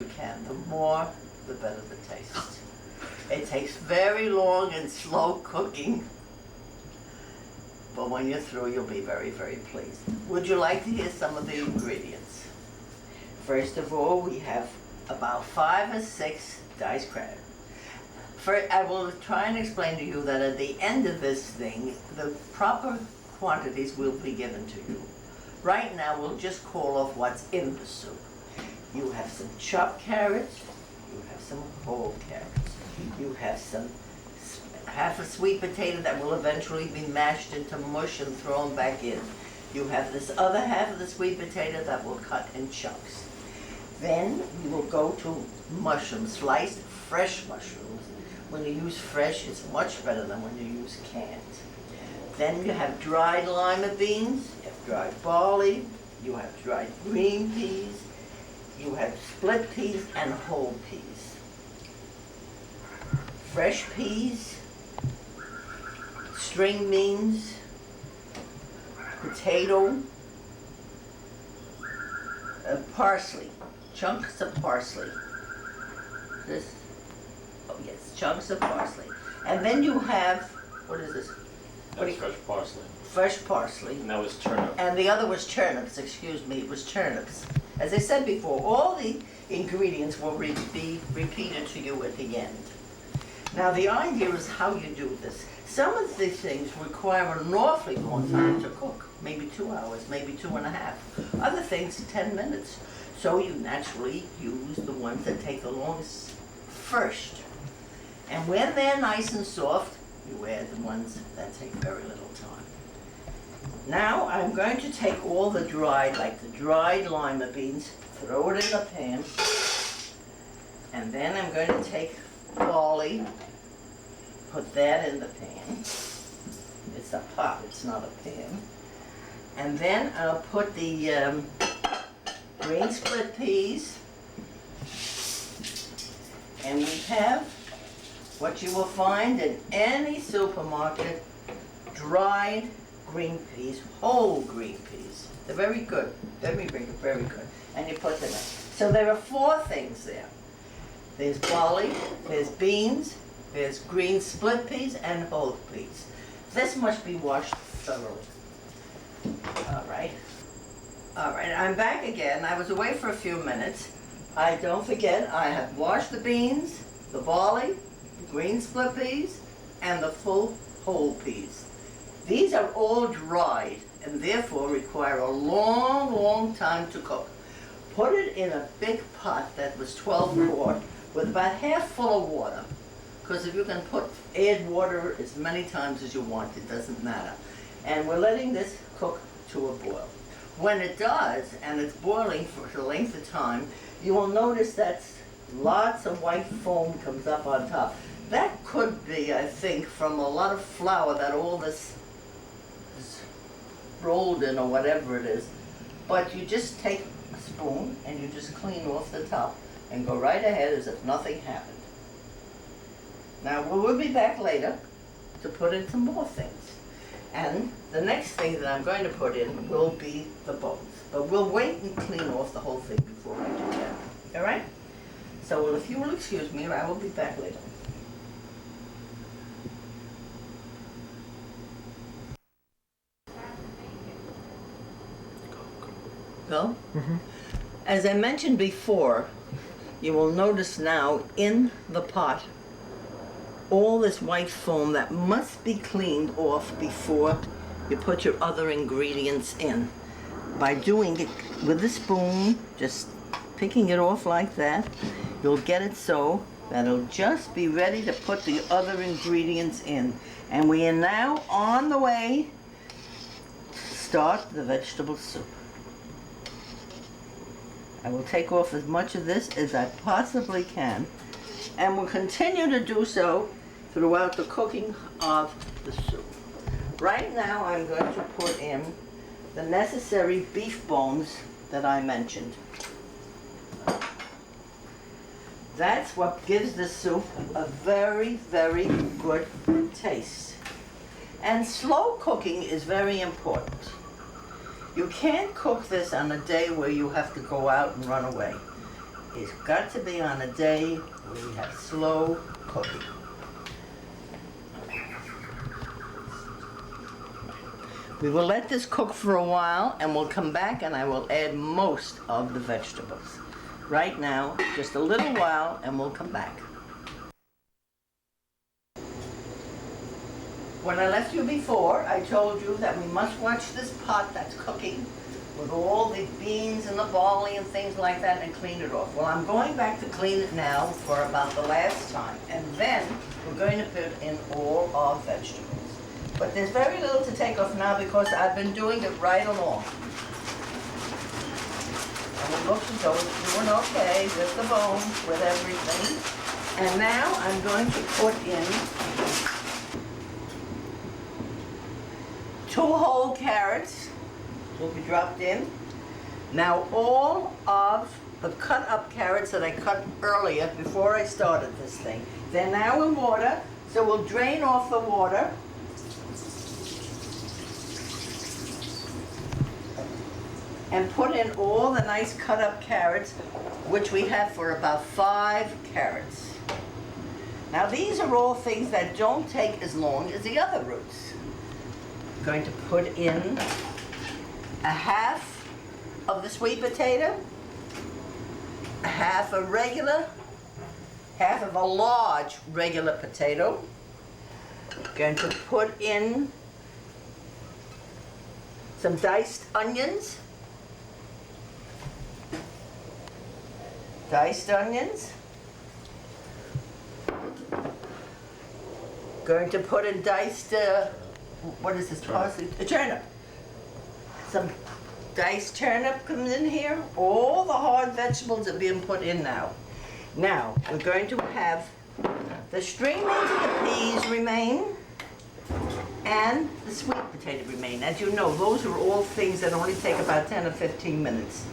you can. The more, the better the taste. It takes very long and slow cooking, but when you're through, you'll be very, very pleased. Would you like to hear some of the ingredients? First of all, we have about 5 or 6 diced crabs. I will try and explain to you that at the end of this thing, the proper quantities will be given to you. Right now, we'll just call off what's in the soup. You have some chopped carrots, you have some whole carrots, you have some half a sweet potato that will eventually be mashed into mush and thrown back in. You have this other half of the sweet potato that will cut in chunks. Then you will go to mushrooms, sliced fresh mushrooms. When you use fresh, it's much better than when you use canned. Then you have dried lima beans, you have dried barley, you have dried green peas, you have split peas and whole peas. Fresh peas, string beans, potato, parsley, chunks of parsley. Chunks of parsley. And then you have, what is this? That was fresh parsley. Fresh parsley. And that was turnip. And the other was turnips, excuse me, it was turnips. As I said before, all the ingredients will be repeated to you at the end. Now the idea is how you do this. Some of these things require an awfully long time to cook, maybe 2 hours, maybe 2.5. Other things, 10 minutes. So you naturally use the ones that take the longest first. And when they're nice and soft, you add the ones that take very little time. Now I'm going to take all the dried, like the dried lima beans, throw it in the pan, and then I'm going to take barley, put that in the pan. It's a pot, it's not a pan. And then I'll put the green split peas, and we have what you will find in any supermarket, dried green peas, whole green peas. They're very good, very good. And you put them in. So there are 4 things there. There's barley, there's beans, there's green split peas, and whole peas. This must be washed thoroughly. All right, I'm back again. I was away for a few minutes. Don't forget, I have washed the beans, the barley, green split peas, and the full whole peas. These are all dried and therefore require a long, long time to cook. Put it in a big pot that was 12 quart with about half full of water, because if you can add water as many times as you want, it doesn't matter. And we're letting this cook to a boil. When it does, and it's boiling for a length of time, you will notice that lots of white foam comes up on top. That could be, I think, from a lot of flour that all this is rolled in or whatever it is. But you just take a spoon and you just clean off the top and go right ahead as if nothing happened. Now we'll be back later to put in some more things. And the next thing that I'm going to put in will be the bones. But we'll wait and clean off the whole thing before I do that. All right? So if you will excuse me, I will be back later. Go? Mm-hmm. As I mentioned before, you will notice now in the pot all this white foam that must be cleaned off before you put your other ingredients in. By doing it with a spoon, just picking it off like that, you'll get it so that it'll just be ready to put the other ingredients in. And we are now on the way to start the vegetable soup. I will take off as much of this as I possibly can, and will continue to do so throughout the cooking of the soup. Right now I'm going to put in the necessary beef bones that I mentioned. That's what gives the soup a very, very good taste. And slow cooking is very important. You can't cook this on a day where you have to go out and run away. it's got to be on a day where we have slow cooking. We will let this cook for a while and we'll come back and I will add most of the vegetables. Right now, just a little while and we'll come back. When I left you before, I told you that we must watch this pot that's cooking with all the beans and the barley and things like that and clean it off. Well, I'm going back to clean it now for about the last time. And then we're going to put in all our vegetables. But there's very little to take off now because I've been doing it right along. And it looks as though it's doing okay with the bones, with everything. And now I'm going to put in 2 whole carrots will be dropped in. Now all of the cut up carrots that I cut earlier before I started this thing, they're now in water, so we'll drain off the water. And put in all the nice cut up carrots, which we have for about 5 carrots. Now these are all things that don't take as long as the other roots. I'm going to put in a half of the sweet potato, half of a large regular potato. Going to put in some diced onions. Going to put in diced, what is this, parsley? A turnip. Some diced turnip comes in here. All the hard vegetables are being put in now. Now, we're going to have the string beans and the peas remain, and the sweet potato remain. As you know, those are all things that only take about 10 or 15 minutes.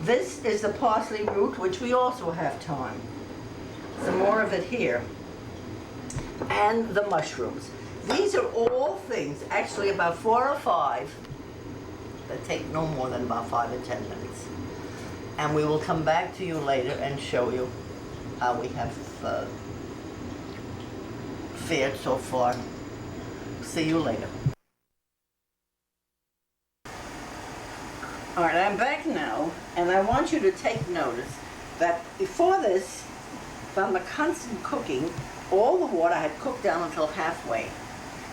This is the parsley root, which we also have time. Some more of it here. And the mushrooms. These are all things, actually about 4 or 5, that take no more than about 5 or 10 minutes. And we will come back to you later and show you how we have fared so far. See you later. All right, I'm back now, and I want you to take notice that before this, from the constant cooking, all the water had cooked down until halfway,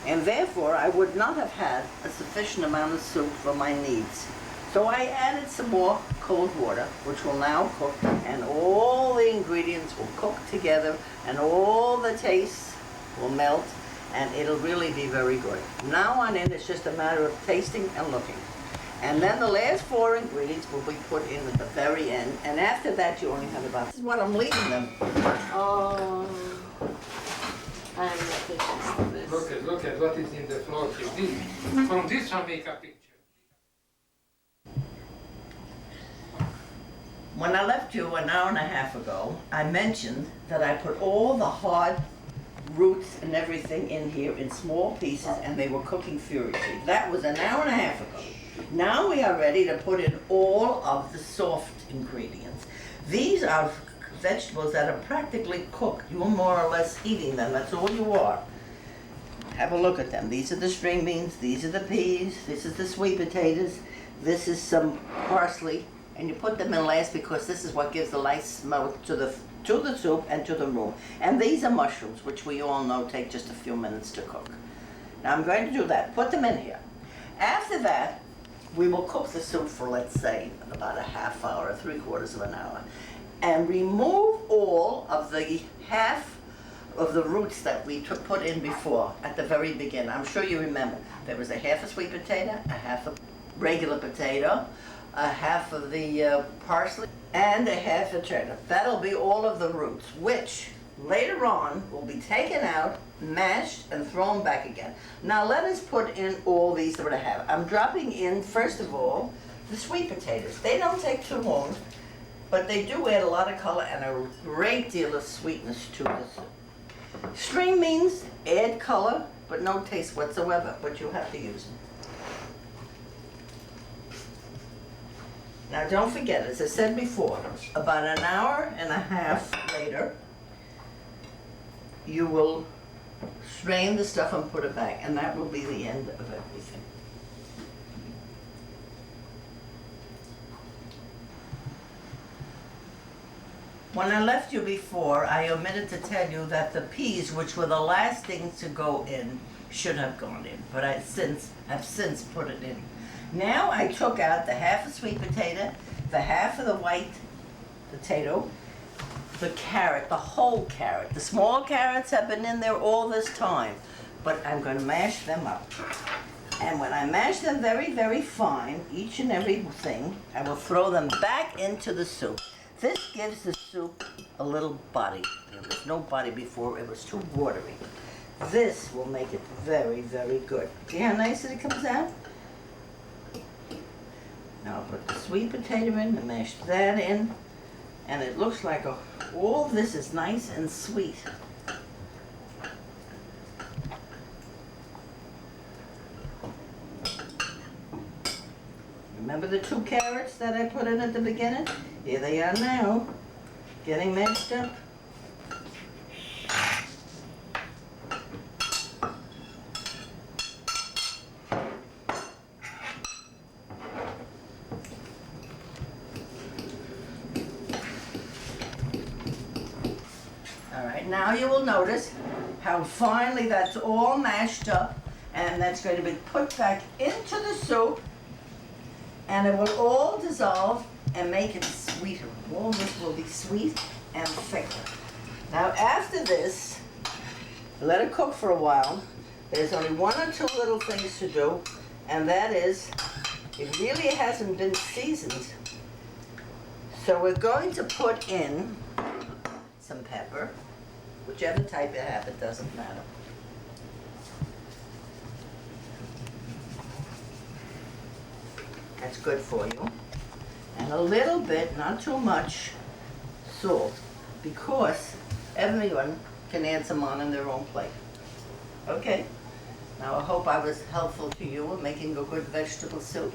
and therefore I would not have had a sufficient amount of soup for my needs. So I added some more cold water, which will now cook, and all the ingredients will cook together, and all the tastes will melt, and it'll really be very good. Now on in, it's just a matter of tasting and looking. And then the last 4 ingredients will be put in at the very end. And after that, you only have about... This is what I'm leaving them. Oh, I'm not interested in this. Look at what is in the floor here. From this one, make a picture. When I left you an hour and a half ago, I mentioned that I put all the hard roots and everything in here in small pieces, and they were cooking furiously. That was an hour and a half ago. Now we are ready to put in all of the soft ingredients. These are vegetables that are practically cooked. You're more or less eating them. That's all you are. Have a look at them. These are the string beans. These are the peas. This is the sweet potatoes. This is some parsley. And you put them in last because this is what gives the nice smell to the soup and to the roux. And these are mushrooms, which we all know take just a few minutes to cook. Now I'm going to do that. Put them in here. After that, we will cook the soup for, let's say, about a half hour or 3/4 of an hour. And remove all of the half of the roots that we put in before at the very beginning. I'm sure you remember. There was a half a sweet potato, a half a regular potato, a half of the parsley, and a half a turnip. That'll be all of the roots, which later on will be taken out, mashed, and thrown back again. Now let us put in all these that I have. I'm dropping in, first of all, the sweet potatoes. They don't take too long, but they do add a lot of color and a great deal of sweetness to the soup. String beans add color, but no taste whatsoever, but you have to use them. Now don't forget, as I said before, about an hour and a half later, you will strain the stuff and put it back, and that will be the end of everything. When I left you before, I omitted to tell you that the peas, which were the last things to go in, should have gone in, but I have since put it in. Now I took out the half a sweet potato, the half of the white potato, the carrot, the whole carrot. The small carrots have been in there all this time, but I'm going to mash them up. And when I mash them very, very fine, each and every thing, I will throw them back into the soup. This gives the soup a little body. There was no body before, it was too watery. This will make it very, very good. See how nice it comes out? Now I'll put the sweet potato in and mash that in. And it looks like all this is nice and sweet. Remember the 2 carrots that I put in at the beginning? Here they are now, getting mashed up. All right, now you will notice how finely that's all mashed up, and that's going to be put back into the soup, and it will all dissolve and make it sweeter. All this will be sweet and thicker. Now after this, let it cook for a while. There's only 1 or 2 little things to do, and that is, it really hasn't been seasoned. So we're going to put in some pepper, whichever type you have, it doesn't matter. That's good for you. And a little bit, not too much, salt, because everyone can add some on their own plate. Okay? Now I hope I was helpful to you in making a good vegetable soup.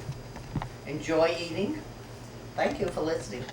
Enjoy eating. Thank you for listening.